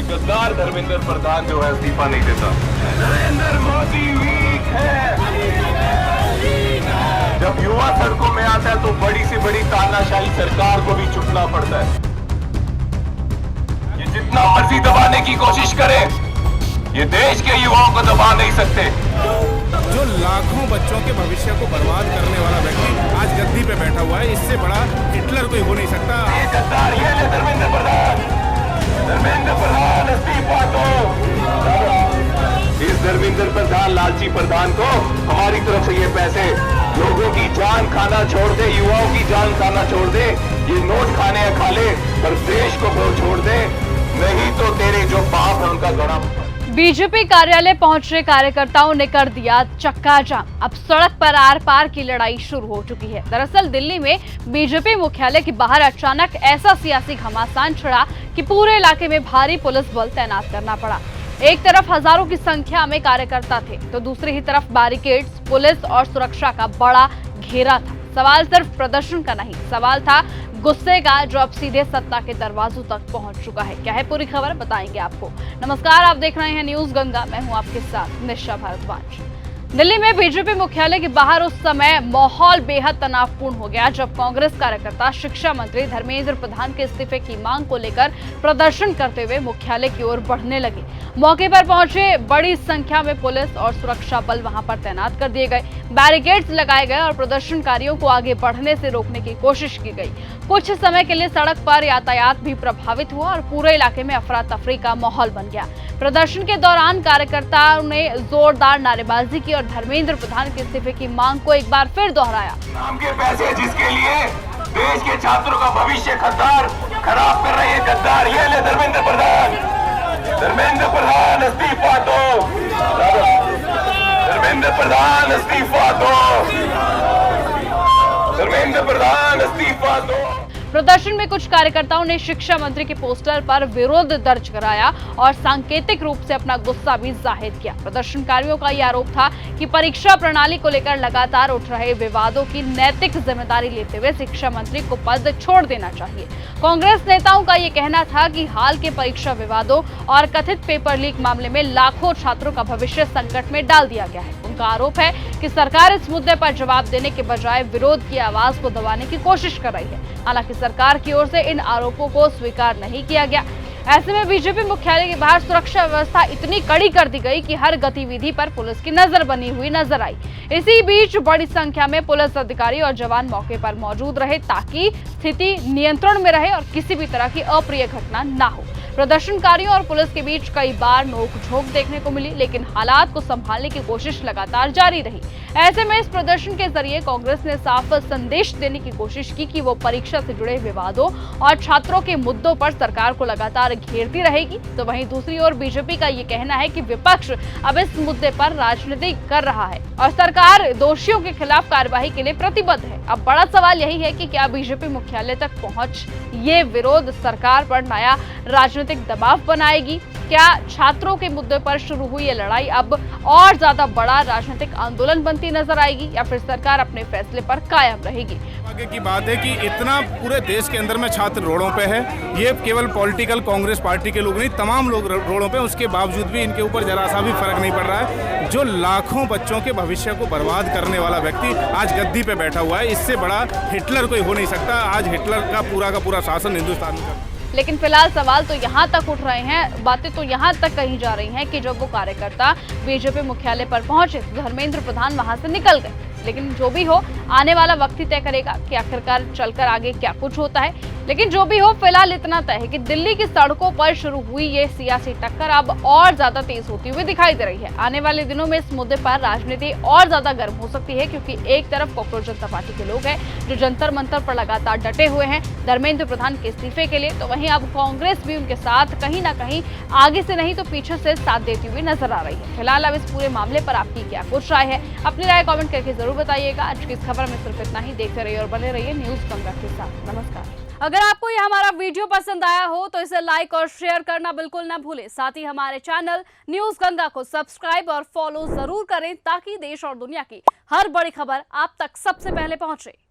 गद्दार धर्मेंद्र प्रधान जो है इस्तीफा नहीं देता। नरेंद्र मोदी वीक है। जब युवा सड़कों में आता है तो बड़ी से बड़ी तानाशाही सरकार को भी झुकना पड़ता है। ये जितना मर्जी दबाने की कोशिश करे, ये देश के युवाओं को दबा नहीं सकते। जो लाखों बच्चों के भविष्य को बर्बाद करने वाला व्यक्ति आज गद्दी पे बैठा हुआ है, इससे बड़ा हिटलर कोई हो नहीं सकता। ये गद्दार ये ले धर्मेंद्र प्रधान इस्तीफा दो। इस धर्मेंद्र प्रधान लालची प्रधान को हमारी तरफ से ये पैसे लोगों की जान खाना छोड़ दे, युवाओं की जान खाना छोड़ दे। ये नोट खाने खा ले पर देश को छोड़ दे, नहीं तो तेरे जो बाप है उनका गड़ा। बीजेपी कार्यालय पहुंचे कार्यकर्ताओं ने कर दिया चक्का जाम। अब सड़क पर आर पार की लड़ाई शुरू हो चुकी है। दरअसल दिल्ली में बीजेपी मुख्यालय के बाहर अचानक ऐसा सियासी घमासान छिड़ा कि पूरे इलाके में भारी पुलिस बल तैनात करना पड़ा। एक तरफ हजारों की संख्या में कार्यकर्ता थे तो दूसरी ही तरफ बैरिकेड्स, पुलिस और सुरक्षा का बड़ा घेरा था। सवाल सिर्फ प्रदर्शन का नहीं, सवाल था गुस्से का, जो अब सीधे सत्ता के दरवाजों तक पहुंच चुका है। क्या है पूरी खबर, बताएंगे आपको। नमस्कार, आप देख रहे हैं न्यूज गंगा, मैं हूं आपके साथ निशा भारद्वाज। दिल्ली में बीजेपी मुख्यालय के बाहर उस समय माहौल बेहद तनावपूर्ण हो गया जब कांग्रेस कार्यकर्ता शिक्षा मंत्री धर्मेंद्र प्रधान के इस्तीफे की मांग को लेकर प्रदर्शन करते हुए मुख्यालय की ओर बढ़ने लगे। मौके पर पहुंचे बड़ी संख्या में पुलिस और सुरक्षा बल वहां पर तैनात कर दिए गए, बैरिकेड्स लगाए गए और प्रदर्शनकारियों को आगे बढ़ने से रोकने की कोशिश की गई। कुछ समय के लिए सड़क पर यातायात भी प्रभावित हुआ और पूरे इलाके में अफरा तफरी का माहौल बन गया। प्रदर्शन के दौरान कार्यकर्ताओं ने जोरदार नारेबाजी की और धर्मेंद्र प्रधान के इस्तीफे की मांग को एक बार फिर दोहराया। नाम के पैसे जिसके लिए देश के छात्रों का भविष्य खराब कर रहे हैं गद्दार ये ले धर्मेंद्र प्रधान इस्तीफा दो। धर्मेंद्र प्रधान इस्तीफा दो। धर्मेंद्र प्रधान इस्तीफा दो। प्रदर्शन में कुछ कार्यकर्ताओं ने शिक्षा मंत्री के पोस्टर पर विरोध दर्ज कराया और सांकेतिक रूप से अपना गुस्सा भी जाहिर किया। प्रदर्शनकारियों का यह आरोप था कि परीक्षा प्रणाली को लेकर लगातार उठ रहे विवादों की नैतिक जिम्मेदारी लेते हुए शिक्षा मंत्री को पद छोड़ देना चाहिए। कांग्रेस नेताओं का ये कहना था कि हाल के परीक्षा विवादों और कथित पेपर लीक मामले में लाखों छात्रों का भविष्य संकट में डाल दिया गया है। उनका आरोप है कि सरकार इस मुद्दे पर जवाब देने के बजाय विरोध की आवाज को दबाने की कोशिश कर रही है। हालांकि सरकार की ओर से इन आरोपों को स्वीकार नहीं किया गया। ऐसे में बीजेपी मुख्यालय के बाहर सुरक्षा व्यवस्था इतनी कड़ी कर दी गई कि हर गतिविधि पर पुलिस की नजर बनी हुई नजर आई। इसी बीच बड़ी संख्या में पुलिस अधिकारी और जवान मौके पर मौजूद रहे ताकि स्थिति नियंत्रण में रहे और किसी भी तरह की अप्रिय घटना ना हो। प्रदर्शनकारियों और पुलिस के बीच कई बार नोक-झोंक देखने को मिली, लेकिन हालात को संभालने की कोशिश लगातार जारी रही। ऐसे में इस प्रदर्शन के जरिए कांग्रेस ने साफ संदेश देने की कोशिश की कि वो परीक्षा से जुड़े विवादों और छात्रों के मुद्दों पर सरकार को लगातार घेरती रहेगी। तो वहीं दूसरी ओर बीजेपी का ये कहना है कि विपक्ष अब इस मुद्दे पर राजनीति कर रहा है और सरकार दोषियों के खिलाफ कार्रवाई के लिए प्रतिबद्ध है। अब बड़ा सवाल यही है कि क्या बीजेपी मुख्यालय तक पहुंच ये विरोध सरकार पर नया राजनीतिक दबाव बनाएगी? क्या छात्रों के मुद्दे पर शुरू हुई ये लड़ाई अब और ज्यादा बड़ा राजनीतिक आंदोलन बनती नजर आएगी या फिर सरकार अपने फैसले पर कायम रहेगी? आगे की बात है कि इतना पूरे देश के अंदर में छात्र रोडों पे है, ये केवल पॉलिटिकल कांग्रेस पार्टी के लोग नहीं, तमाम लोग रोडों पे, उसके बावजूद भी इनके ऊपर जरा सा भी फर्क नहीं पड़ रहा है। जो लाखों बच्चों के भविष्य को बर्बाद करने वाला व्यक्ति आज गद्दी पे बैठा हुआ है, इससे बड़ा हिटलर कोई हो नहीं सकता। आज हिटलर का पूरा शासन हिंदुस्तान में। लेकिन फिलहाल सवाल तो यहाँ तक उठ रहे हैं, बातें तो यहाँ तक कही जा रही हैं कि जब वो कार्यकर्ता बीजेपी मुख्यालय पर पहुंचे तो धर्मेंद्र प्रधान वहां से निकल गए। लेकिन जो भी हो, आने वाला वक्त ही तय करेगा कि आखिरकार चलकर आगे क्या कुछ होता है। लेकिन जो भी हो, फिलहाल इतना तय है कि दिल्ली की सड़कों पर शुरू हुई ये सियासी टक्कर अब और ज्यादा तेज होती हुई दिखाई दे रही है। आने वाले दिनों में इस मुद्दे पर राजनीति और ज्यादा गर्म हो सकती है, क्योंकि एक तरफ कांग्रेस जनता पार्टी के लोग हैं जो जंतर मंतर पर लगातार डटे हुए हैं धर्मेंद्र प्रधान के इस्तीफे के लिए, तो वहीं अब कांग्रेस भी उनके साथ कहीं ना कहीं आगे से नहीं तो पीछे से साथ देती हुई नजर आ रही है। फिलहाल अब इस पूरे मामले पर आपकी क्या कुछ राय है, अपनी राय कॉमेंट करके जरूर बताइएगा। आज की इस खबर में सिर्फ इतना ही। देखते रहिए और बने रहिए न्यूज गंगा के साथ। नमस्कार। अगर आपको यह हमारा वीडियो पसंद आया हो तो इसे लाइक और शेयर करना बिल्कुल ना भूलें। साथ ही हमारे चैनल न्यूज गंगा को सब्सक्राइब और फॉलो जरूर करें ताकि देश और दुनिया की हर बड़ी खबर आप तक सबसे पहले पहुंचे।